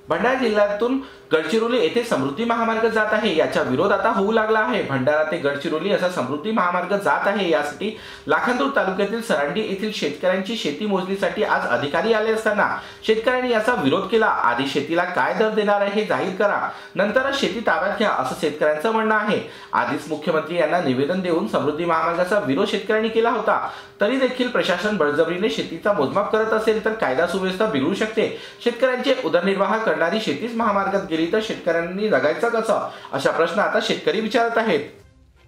भंडारा जिल्ह्यातून गडचिरोली येथे समृद्धी महामार्ग जात आहे, याचा विरोध आता होऊ लागला आहे। भंडारा ते गडचिरोली असा समृद्धी महामार्ग जात आहे, यासाठी लाखांदूर तालुक्यातील सरांडी येथील शेतकऱ्यांची शेती मोजणीसाठी आज अधिकारी आले असताना शेतकऱ्यांनी याचा विरोध केला। आधी शेतीला काय दर देणार आहे हे जाहीर करा, नंतरच शेती ताब्यात घ्या, असं शेतकऱ्यांचं म्हणणं आहे। आधीच मुख्यमंत्री यांना निवेदन देऊन समृद्धी महामार्गाचा विरोध शेतकऱ्यांनी केला होता, तरी देखील प्रशासन बळजबरीने शेतीचा मोजमाप करत असेल तर कायदा सुव्यवस्था बिघडू शकते। शेतकऱ्यांचे उदरनिर्वाह करणारी शेतीच महामार्गात गेली तर शेतकऱ्यांनी जगायचं कसं, अशा प्रश्न आता शेतकरी विचारत आहेत।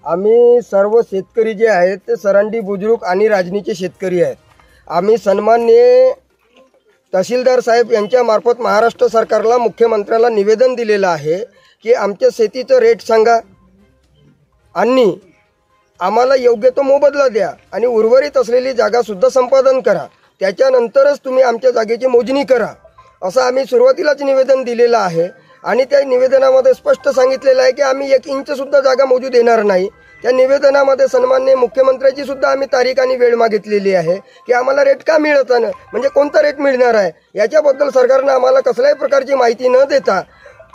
आम्ही सर्व शेतकरी जे आहेत ते सरांडी बुजुर्ग आणि राजनीचे शेतकरी आहेत। आम्ही सन्माननीय तहसीलदार साहेब यांच्या मार्फत महाराष्ट्र सरकारला मुख्यमंत्र्याला निवेदन दिलेलं आहे की आमच्या शेतीचं रेट सांगा आणि आम्हाला योग्य तो मोबदला द्या आणि उर्वरित असलेली जागा सुद्धा संपादन करा, त्याच्यानंतरच तुम्ही आमच्या जागेची मोजणी करा, असं आम्ही सुरुवातीलाच निवेदन दिलेलं आहे। आणि त्या निवेदनामध्ये स्पष्ट सांगितलेलं आहे की आम्ही 1 इंच सुद्धा जागा मोजू देणार नाही। त्या निवेदनामध्ये सन्माननीय मुख्यमंत्र्याची सुद्धा आम्ही तारीख आणि वेळ मागितलेली आहे की आम्हाला रेट का मिळत नाही, म्हणजे कोणता रेट मिळणार आहे याच्याबद्दल सरकारनं आम्हाला कसल्याही प्रकारची माहिती न देता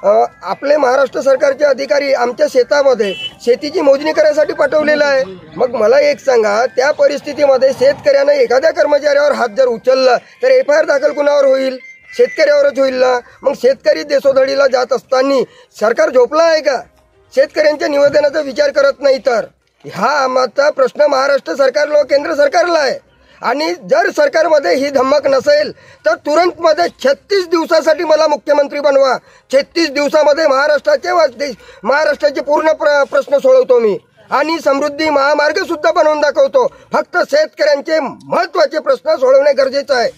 आपले महाराष्ट्र सरकारचे अधिकारी आमच्या शेतामध्ये शेतीची मोजणी करायसाठी पाठवलेलं आहे। मग मला एक सांगा, त्या परिस्थितीमध्ये शेतकऱ्यानं एखाद्या कर्मचाऱ्यावर हात जर उचलला तर FIR दाखल कुणावर होईल? शेतकऱ्यावरच होईल ना। मग शेतकरी देशोधडीला जात असताना सरकार झोपला आहे का? शेतकऱ्यांच्या निवेदनाचा विचार करत नाही तर हा आमचा प्रश्न महाराष्ट्र सरकारला केंद्र सरकारला आहे। आणि जर सरकारमध्ये ही धमक नसेल तर तुरंत मध्ये 36 दिवसासाठी मला मुख्यमंत्री बनवा। 36 दिवसामध्ये महाराष्ट्राचे पूर्ण प्रश्न सोडवतो मी आणि समृद्धी महामार्ग सुद्धा बनवून दाखवतो। फक्त शेतकऱ्यांचे महत्त्वाचे प्रश्न सोडवणे गरजेचे आहे।